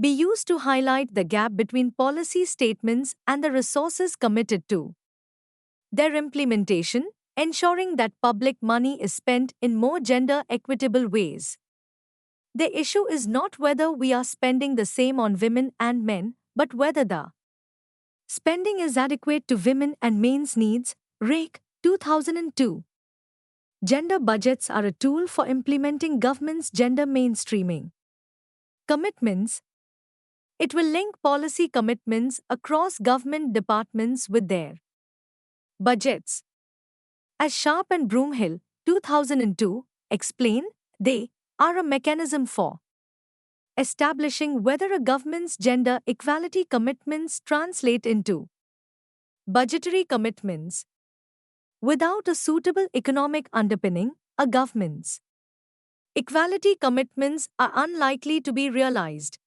be used to highlight the gap between policy statements and the resources committed to their implementation, ensuring that public money is spent in more gender equitable ways. The issue is not whether we are spending the same on women and men, but whether the spending is adequate to women and men's needs. REC 2002. Gender budgets are a tool for implementing government's gender mainstreaming commitments. It will link policy commitments across government departments with their budgets. As Sharp and Broomhill, 2002, explain, they are a mechanism for establishing whether a government's gender equality commitments translate into budgetary commitments. Without a suitable economic underpinning, a government's equality commitments are unlikely to be realized.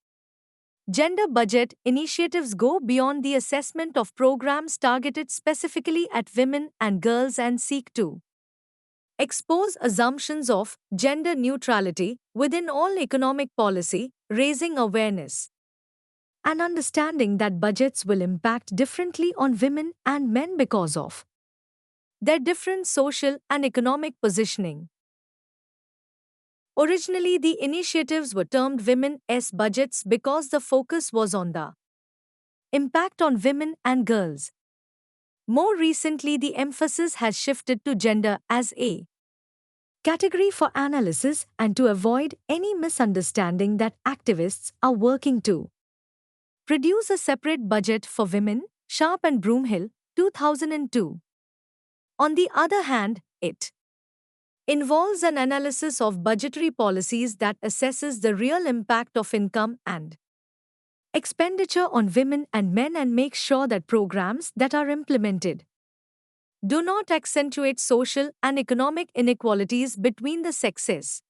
Gender budget initiatives go beyond the assessment of programs targeted specifically at women and girls and seek to expose assumptions of gender neutrality within all economic policy, raising awareness and understanding that budgets will impact differently on women and men because of their different social and economic positioning. Originally, the initiatives were termed Women's budgets because the focus was on the impact on women and girls. More recently, the emphasis has shifted to gender as a category for analysis and to avoid any misunderstanding that activists are working to produce a separate budget for women. Sharp and Broomhill, 2002. On the other hand, it involves an analysis of budgetary policies that assesses the real impact of income and expenditure on women and men and makes sure that programs that are implemented do not accentuate social and economic inequalities between the sexes.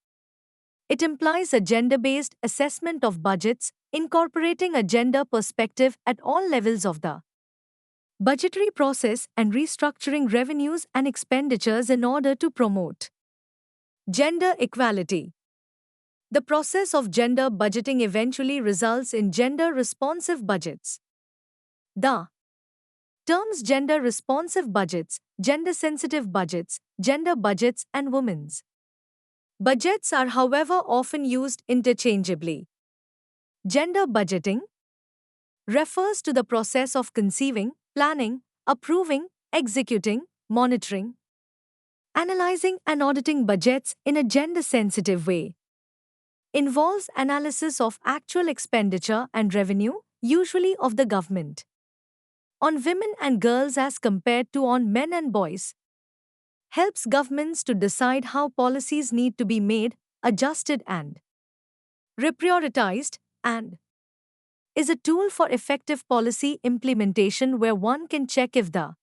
It implies a gender-based assessment of budgets, incorporating a gender perspective at all levels of the budgetary process and restructuring revenues and expenditures in order to promote gender equality. The process of gender budgeting eventually results in gender-responsive budgets. The terms gender-responsive budgets, gender-sensitive budgets, gender budgets, and women's budgets are, however, often used interchangeably. Gender budgeting refers to the process of conceiving, planning, approving, executing, monitoring, analyzing, and auditing budgets in a gender-sensitive way. Involves analysis of actual expenditure and revenue, usually of the government, on women and girls as compared to on men and boys. Helps governments to decide how policies need to be made, adjusted, and reprioritized, and is a tool for effective policy implementation where one can check if the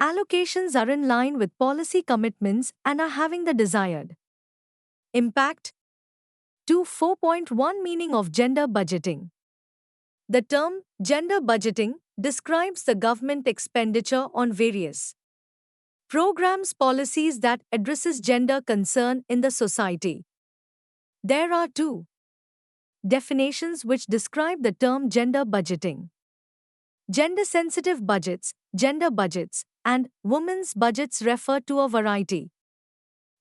allocations are in line with policy commitments and are having the desired impact. 4.1 Meaning of gender budgeting. The term gender budgeting describes the government expenditure on various programs, policies that addresses gender concern in the society. There are two definitions which describe the term gender budgeting: gender-sensitive budgets, gender budgets, and women's budgets refer to a variety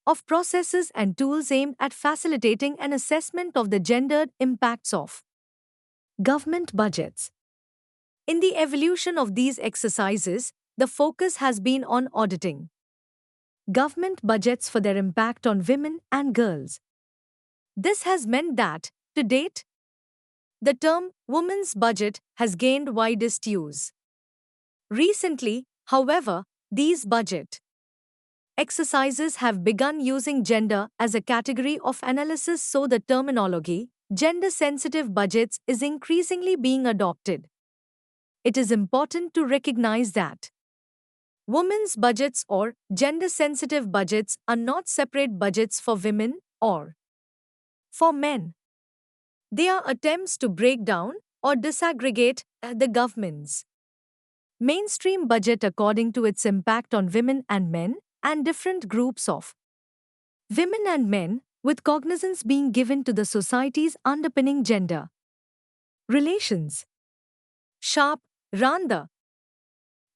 of processes and tools aimed at facilitating an assessment of the gendered impacts of government budgets. In the evolution of these exercises, the focus has been on auditing government budgets for their impact on women and girls. This has meant that, to date, the term women's budget has gained widest use. Recently, however, these budget exercises have begun using gender as a category of analysis, so the terminology gender-sensitive budgets is increasingly being adopted. It is important to recognize that women's budgets or gender-sensitive budgets are not separate budgets for women or for men. They are attempts to break down or disaggregate the government's mainstream budget according to its impact on women and men and different groups of women and men, with cognizance being given to the society's underpinning gender Relations. Sharp, Randa.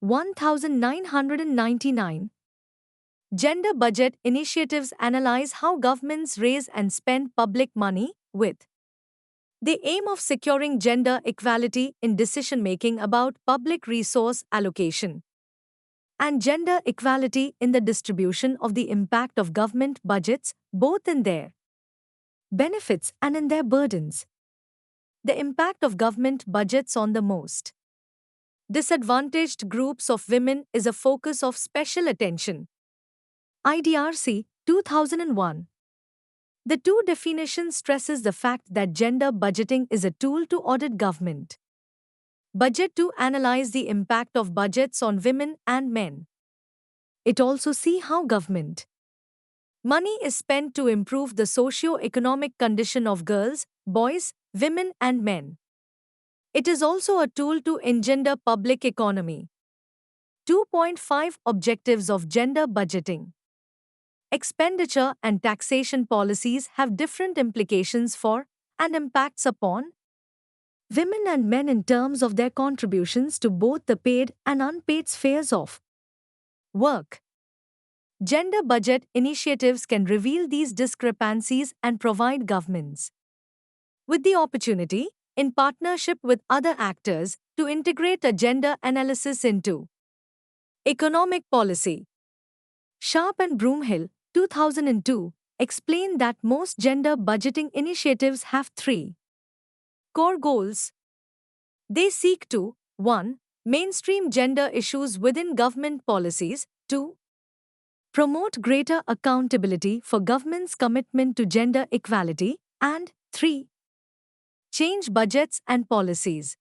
1999. Gender budget initiatives analyze how governments raise and spend public money with the aim of securing gender equality in decision making about public resource allocation and gender equality in the distribution of the impact of government budgets, both in their benefits and in their burdens. The impact of government budgets on the most disadvantaged groups of women is a focus of special attention. IDRC 2001. The two definition stresses the fact that gender budgeting is a tool to audit government budget to analyze the impact of budgets on women and men. It also see how government money is spent to improve the socio-economic condition of girls, boys, women and men. It is also a tool to engender public economy. 2.5 Objectives of gender budgeting. Expenditure and taxation policies have different implications for and impacts upon women and men in terms of their contributions to both the paid and unpaid spheres of work. Gender budget initiatives can reveal these discrepancies and provide governments with the opportunity, in partnership with other actors, to integrate a gender analysis into economic policy. Sharp and Broomhill, 2002, explain that most gender budgeting initiatives have three core goals. They seek to 1. Mainstream gender issues within government policies, 2. Promote greater accountability for government's commitment to gender equality, and 3. Change budgets and policies.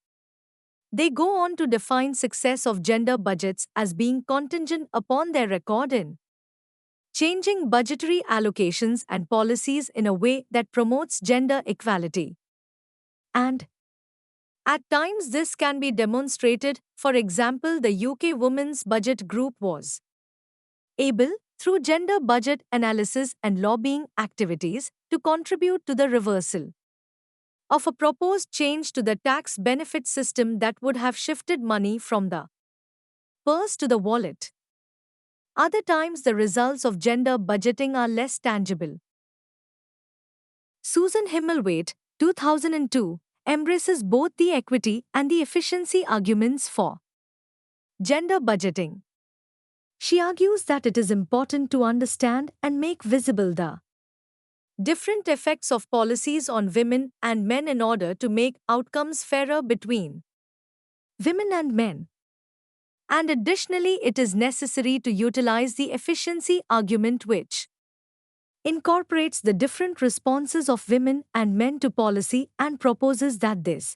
They go on to define success of gender budgets as being contingent upon their record in changing budgetary allocations and policies in a way that promotes gender equality. And at times this can be demonstrated. For example, the UK Women's Budget Group was able, through gender budget analysis and lobbying activities, to contribute to the reversal of a proposed change to the tax benefit system that would have shifted money from the purse to the wallet. Other times the results of gender budgeting are less tangible. Susan Himmelwaite, 2002, embraces both the equity and the efficiency arguments for gender budgeting. She argues that it is important to understand and make visible the different effects of policies on women and men in order to make outcomes fairer between women and men. And additionally, it is necessary to utilize the efficiency argument, which incorporates the different responses of women and men to policy and proposes that this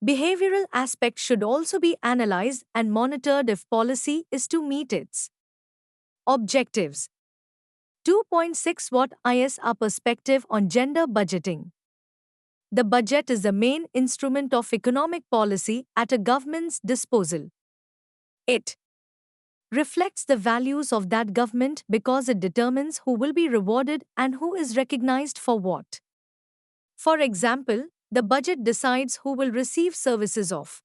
behavioral aspect should also be analyzed and monitored if policy is to meet its objectives. 2.6 What is a perspective on gender budgeting? The budget is the main instrument of economic policy at a government's disposal. It reflects the values of that government because it determines who will be rewarded and who is recognized for what. For example, the budget decides who will receive services of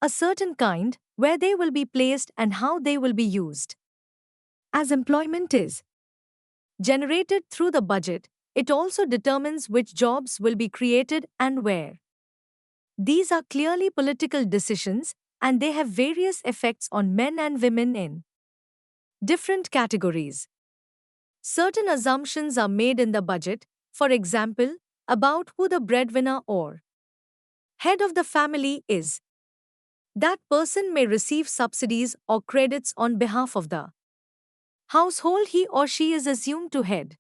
a certain kind, where they will be placed, and how they will be used. As employment is generated through the budget, it also determines which jobs will be created and where. These are clearly political decisions, and they have various effects on men and women in different categories. Certain assumptions are made in the budget, for example, about who the breadwinner or head of the family is. That person may receive subsidies or credits on behalf of the household he or she is assumed to head.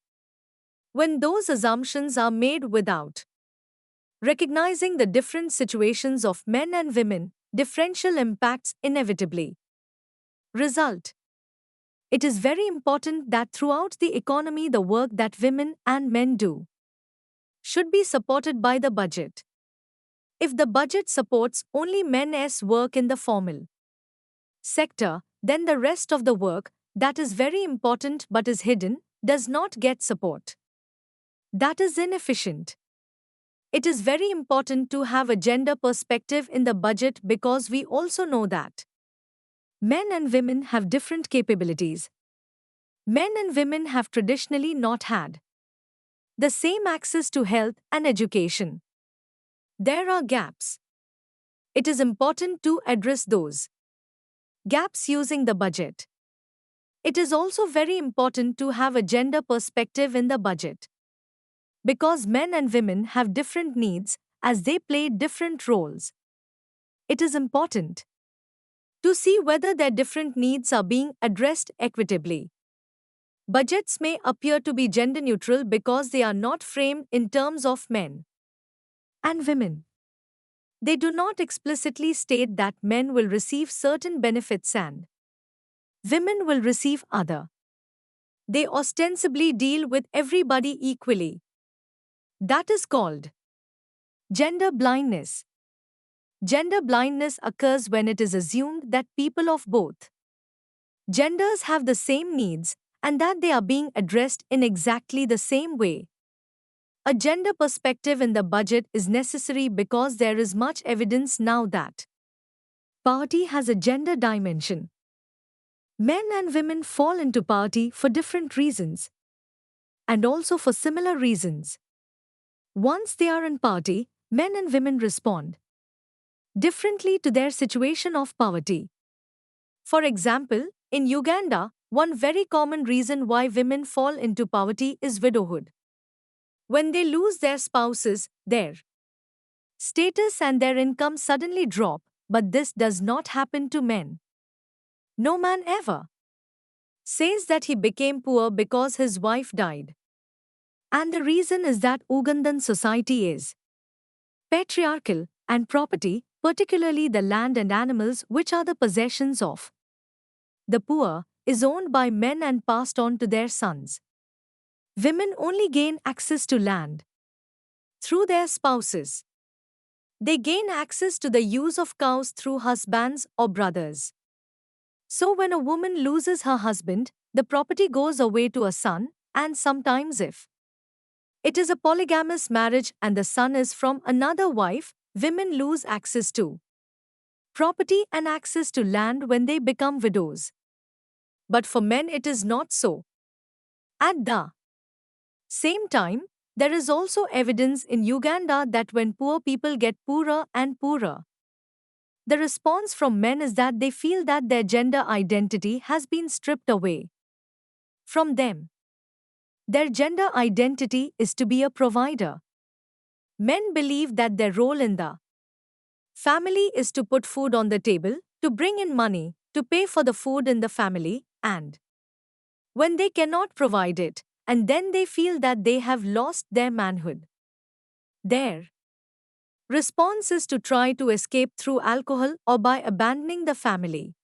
When those assumptions are made without recognizing the different situations of men and women, differential impacts inevitably result. It is very important that throughout the economy the work that women and men do should be supported by the budget. If the budget supports only men's work in the formal sector, then the rest of the work, that is very important but is hidden, does not get support. That is inefficient. It is very important to have a gender perspective in the budget because we also know that men and women have different capabilities. Men and women have traditionally not had the same access to health and education. There are gaps. It is important to address those gaps using the budget. It is also very important to have a gender perspective in the budget because men and women have different needs as they play different roles. It is important to see whether their different needs are being addressed equitably. Budgets may appear to be gender neutral because they are not framed in terms of men and women. They do not explicitly state that men will receive certain benefits and women will receive other. They ostensibly deal with everybody equally. That is called gender blindness. Gender blindness occurs when it is assumed that people of both genders have the same needs and that they are being addressed in exactly the same way. A gender perspective in the budget is necessary because there is much evidence now that poverty has a gender dimension. Men and women fall into poverty for different reasons and also for similar reasons. Once they are in poverty, men and women respond differently to their situation of poverty. For example, in Uganda, one very common reason why women fall into poverty is widowhood. When they lose their spouses, their status and their income suddenly drop, but this does not happen to men. No man ever says that he became poor because his wife died. And the reason is that Ugandan society is patriarchal, and property, particularly the land and animals which are the possessions of the poor, is owned by men and passed on to their sons. Women only gain access to land through their spouses. They gain access to the use of cows through husbands or brothers. So when a woman loses her husband, the property goes away to a son, and sometimes if it is a polygamous marriage and the son is from another wife, women lose access to property and access to land when they become widows. But for men it is not so. At the same time, there is also evidence in Uganda that when poor people get poorer and poorer, the response from men is that they feel that their gender identity has been stripped away from them. Their gender identity is to be a provider. Men believe that their role in the family is to put food on the table, to bring in money, to pay for the food in the family, and when they cannot provide it, and then they feel that they have lost their manhood. Their response is to try to escape through alcohol or by abandoning the family.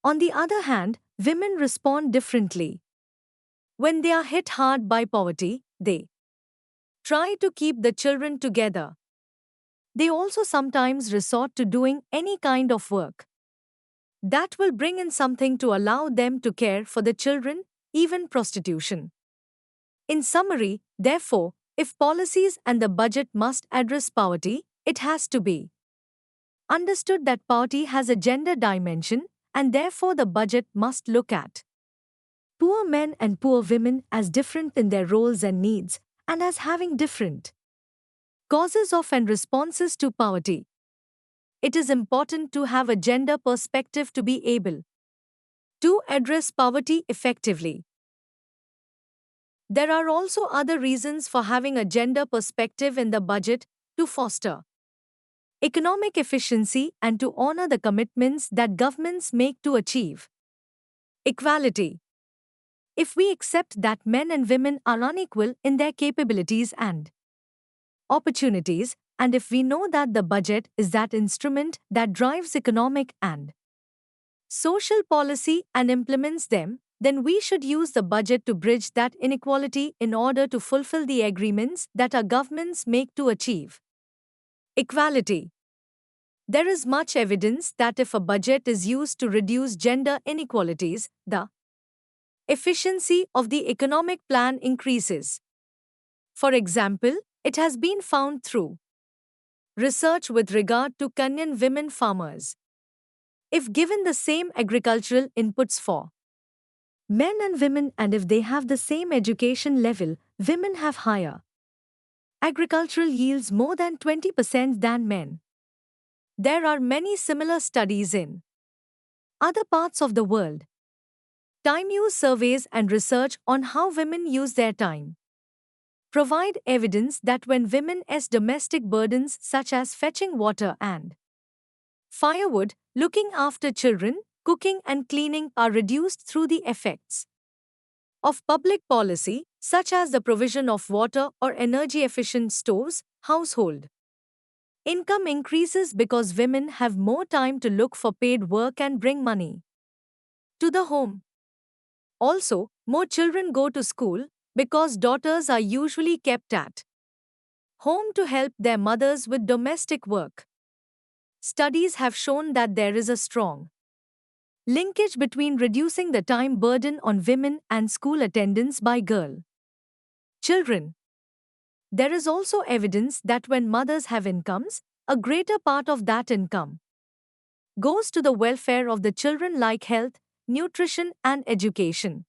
On the other hand, women respond differently. When they are hit hard by poverty, they try to keep the children together. They also sometimes resort to doing any kind of work that will bring in something to allow them to care for the children, even prostitution. In summary, therefore, if policies and the budget must address poverty, it has to be understood that poverty has a gender dimension, and therefore the budget must look at poor men and poor women as different in their roles and needs, and as having different causes of and responses to poverty. It is important to have a gender perspective to be able to address poverty effectively. There are also other reasons for having a gender perspective in the budget: to foster economic efficiency and to honor the commitments that governments make to achieve equality. If we accept that men and women are unequal in their capabilities and opportunities, and if we know that the budget is that instrument that drives economic and social policy and implements them, then we should use the budget to bridge that inequality in order to fulfill the agreements that our governments make to achieve equality. There is much evidence that if a budget is used to reduce gender inequalities, the efficiency of the economic plan increases. For example, It has been found through research with regard to Kenyan women farmers. If given the same agricultural inputs for men and women, and if they have the same education level, women have higher agricultural yields more than 20% than men. There are many similar studies in other parts of the world. Time use surveys and research on how women use their time provide evidence that when women's domestic burdens such as fetching water and firewood, looking after children, cooking and cleaning are reduced through the effects of public policy, such as the provision of water or energy-efficient stoves, household income increases because women have more time to look for paid work and bring money to the home. Also, more children go to school because daughters are usually kept at home to help their mothers with domestic work. Studies have shown that there is a strong linkage between reducing the time burden on women and school attendance by girl children. There is also evidence that when mothers have incomes, a greater part of that income goes to the welfare of the children like health, nutrition, and education.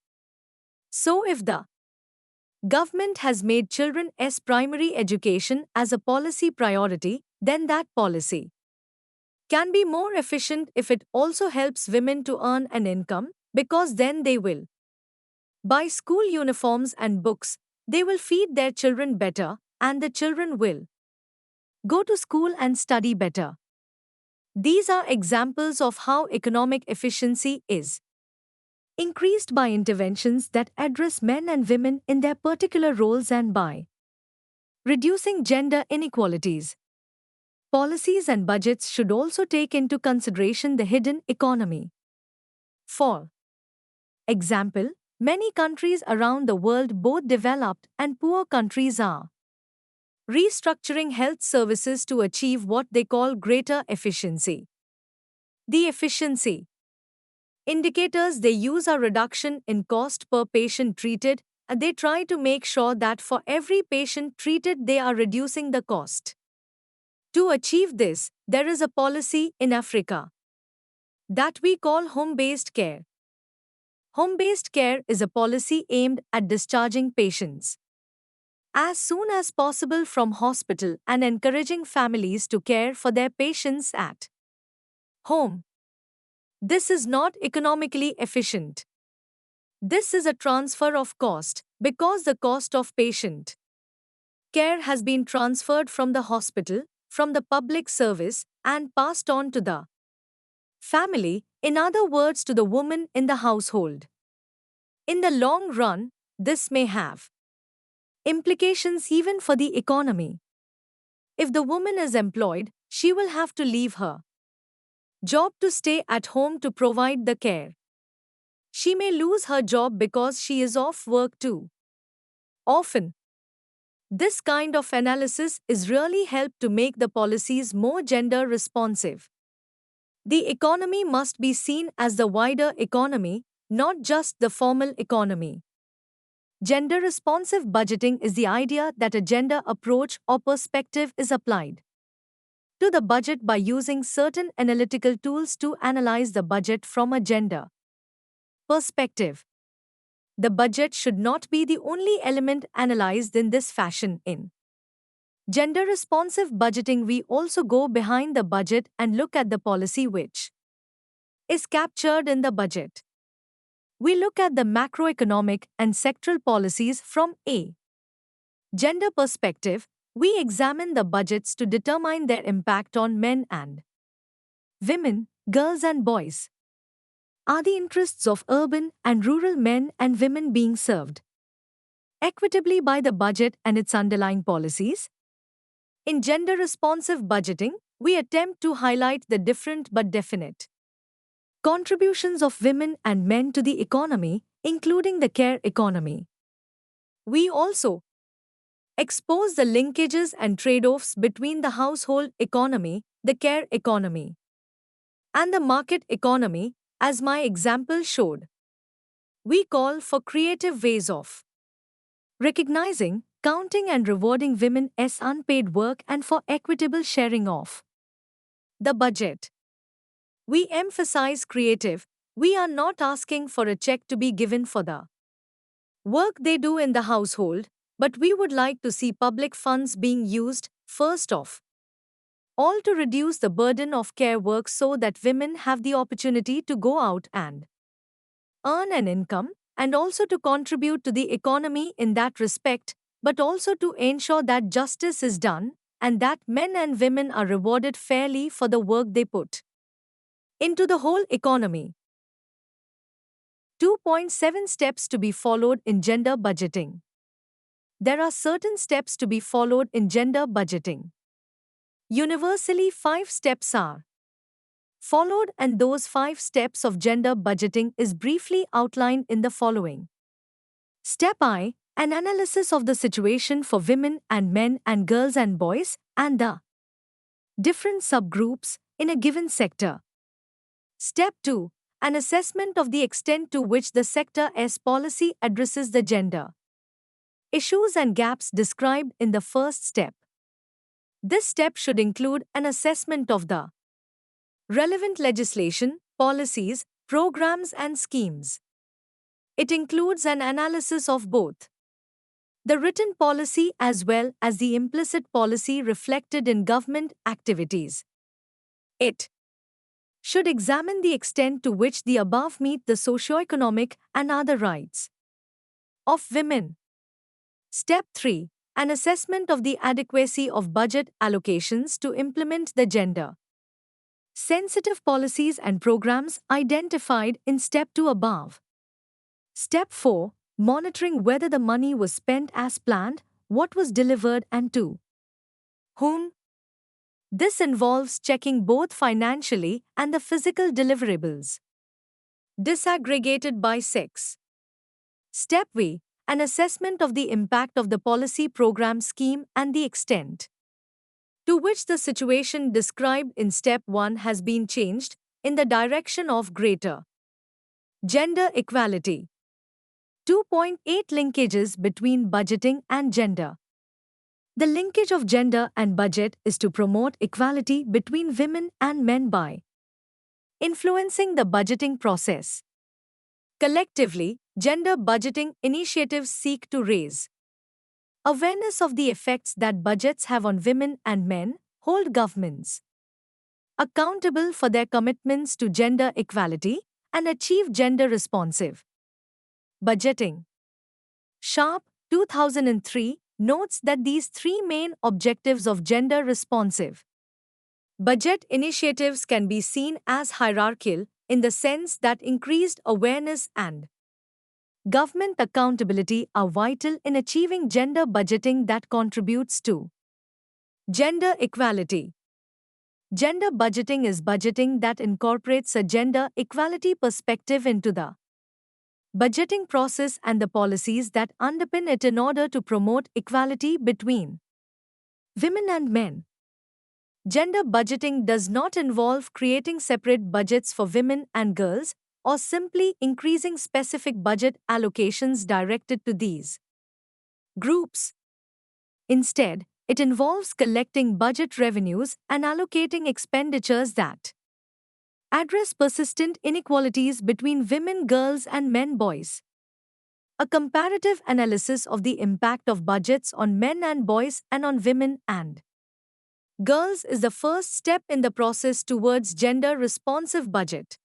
So, if the government has made children's primary education as a policy priority, then that policy can be more efficient if it also helps women to earn an income, because then they will buy school uniforms and books, they will feed their children better, and the children will go to school and study better. These are examples of how economic efficiency is increased by interventions that address men and women in their particular roles and by reducing gender inequalities. Policies and budgets should also take into consideration the hidden economy. For example, many countries around the world, both developed and poor countries, are restructuring health services to achieve what they call greater efficiency. The efficiency indicators they use are reduction in cost per patient treated, and they try to make sure that for every patient treated they are reducing the cost. To achieve this, there is a policy in Africa that we call home-based care. Home-based care is a policy aimed at discharging patients as soon as possible from hospital and encouraging families to care for their patients at home. This is not economically efficient. This is a transfer of cost because the cost of patient care has been transferred from the hospital, from the public service, and passed on to the family, in other words, to the woman in the household. In the long run, this may have implications even for the economy. If the woman is employed, she will have to leave her job to stay at home to provide the care. She may lose her job because she is off work too often. This kind of analysis is really helped to make the policies more gender responsive. The economy must be seen as the wider economy, not just the formal economy. Gender responsive budgeting is the idea that a gender approach or perspective is applied to the budget by using certain analytical tools to analyze the budget from a gender perspective. The budget should not be the only element analyzed in this fashion. In gender responsive budgeting, we also go behind the budget and look at the policy which is captured in the budget. We look at the macroeconomic and sectoral policies from a gender perspective. We examine the budgets to determine their impact on men and women, girls and boys. Are the interests of urban and rural men and women being served equitably by the budget and its underlying policies? In gender-responsive budgeting, we attempt to highlight the different but definite contributions of women and men to the economy, including the care economy. We also expose the linkages and trade-offs between the household economy, the care economy, and the market economy, as my example showed. We call for creative ways of recognizing counting and rewarding women's unpaid work and for equitable sharing of the budget. We emphasize creative. We are not asking for a check to be given for the work they do in the household, but we would like to see public funds being used, first of all, to reduce the burden of care work so that women have the opportunity to go out and earn an income, and also to contribute to the economy in that respect, but also to ensure that justice is done and that men and women are rewarded fairly for the work they put into the whole economy. 2.7 Steps to be followed in gender budgeting. There are certain steps to be followed in gender budgeting. Universally, 5 steps are followed, and those 5 steps of gender budgeting is briefly outlined in the following. Step I: an analysis of the situation for women and men and girls and boys and the different subgroups in a given sector. Step 2: an assessment of the extent to which the sector's policy addresses the gender issues and gaps described in the first step. This step should include an assessment of the relevant legislation, policies, programs, and schemes. It includes an analysis of both the written policy as well as the implicit policy reflected in government activities. It should examine the extent to which the above meet the socio-economic and other rights of women. Step 3: an assessment of the adequacy of budget allocations to implement the gender sensitive policies and programs identified in Step 2 above. Step 4: monitoring whether the money was spent as planned, what was delivered, and to whom. This involves checking both financially and the physical deliverables. Disaggregated by sex. Step V: an assessment of the impact of the policy program scheme and the extent to which the situation described in Step 1 has been changed in the direction of greater gender equality. 2.8 Linkages between budgeting and gender. The linkage of gender and budget is to promote equality between women and men by influencing the budgeting process. Collectively, gender budgeting initiatives seek to raise awareness of the effects that budgets have on women and men, hold governments accountable for their commitments to gender equality, and achieve gender responsive budgeting. Sharp, 2003, notes that these 3 main objectives of gender responsive budget initiatives can be seen as hierarchical in the sense that increased awareness and government accountability are vital in achieving gender budgeting that contributes to gender equality. Gender budgeting is budgeting that incorporates a gender equality perspective into the budgeting process and the policies that underpin it in order to promote equality between women and men. Gender budgeting does not involve creating separate budgets for women and girls or simply increasing specific budget allocations directed to these groups. Instead, it involves collecting budget revenues and allocating expenditures that address persistent inequalities between women, girls, and men, boys. A comparative analysis of the impact of budgets on men and boys and on women and girls is the first step in the process towards gender-responsive budget.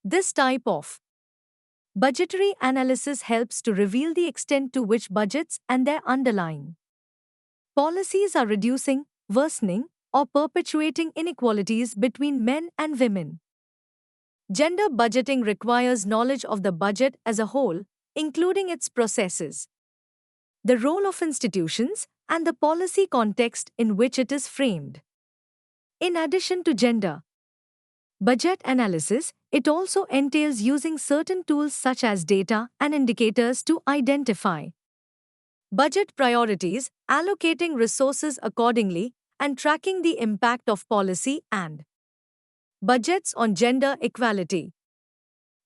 This type of budgetary analysis helps to reveal the extent to which budgets and their underlying policies are reducing, worsening, or perpetuating inequalities between men and women. Gender budgeting requires knowledge of the budget as a whole, including its processes, the role of institutions, and the policy context in which it is framed. In addition to gender budget analysis, it also entails using certain tools such as data and indicators to identify budget priorities, allocating resources accordingly, and tracking the impact of policy and budgets on gender equality.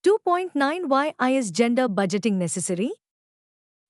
2.9 Why is gender budgeting necessary?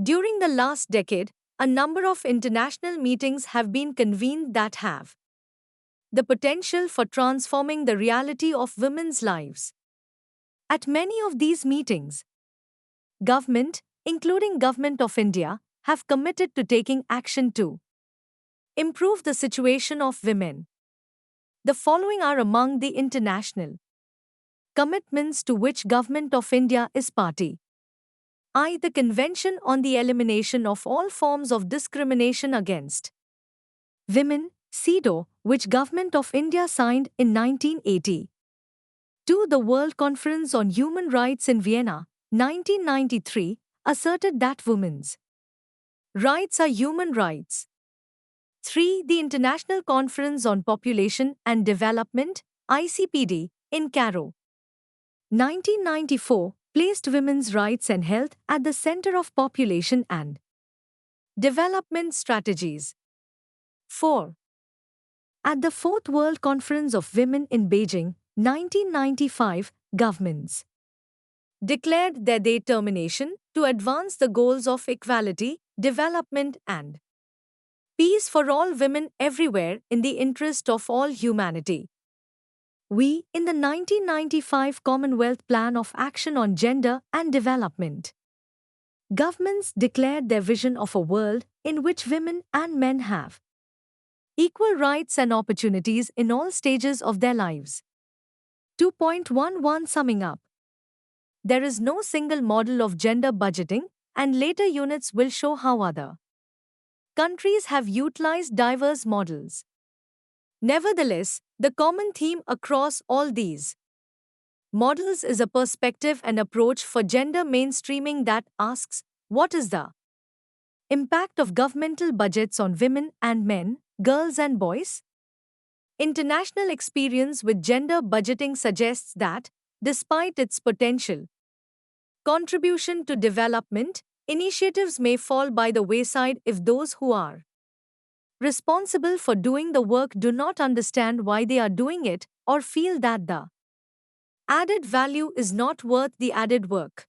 During the last decade, a number of international meetings have been convened that have the potential for transforming the reality of women's lives. At many of these meetings, government, including Government of India, have committed to taking action to improve the situation of women. The following are among the international commitments to which Government of India is party. The Convention on the Elimination of All Forms of Discrimination Against Women, CEDAW, which Government of India signed in 1980. 2. The World Conference on Human Rights in Vienna, 1993, asserted that women's rights are human rights. 3. The International Conference on Population and Development, ICPD, in Cairo, 1994, placed women's rights and health at the center of population and development strategies. 4. At the Fourth World Conference of Women in Beijing, 1995, governments declared their determination to advance the goals of equality, development, and peace for all women everywhere in the interest of all humanity. We, in the 1995 Commonwealth Plan of Action on Gender and Development, governments declared their vision of a world in which women and men have equal rights and opportunities in all stages of their lives. 2.11 Summing up. There is no single model of gender budgeting, and later units will show how other countries have utilized diverse models. Nevertheless, the common theme across all these models is a perspective and approach for gender mainstreaming that asks, what is the impact of governmental budgets on women and men, girls and boys? International experience with gender budgeting suggests that, despite its potential contribution to development, initiatives may fall by the wayside if those who are responsible for doing the work do not understand why they are doing it or feel that the added value is not worth the added work.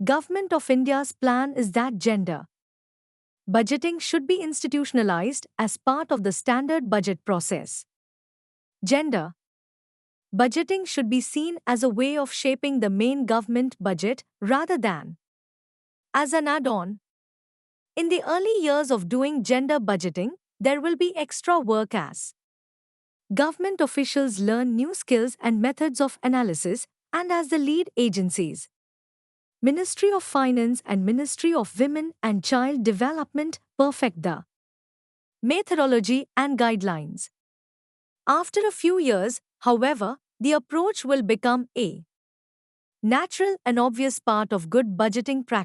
Government of India's plan is that gender budgeting should be institutionalized as part of the standard budget process. Gender budgeting should be seen as a way of shaping the main government budget rather than as an add-on. In the early years of doing gender budgeting, there will be extra work as government officials learn new skills and methods of analysis, and as the lead agencies, Ministry of Finance and Ministry of Women and Child Development, perfect the methodology and guidelines. After a few years, however, the approach will become a natural and obvious part of good budgeting practice.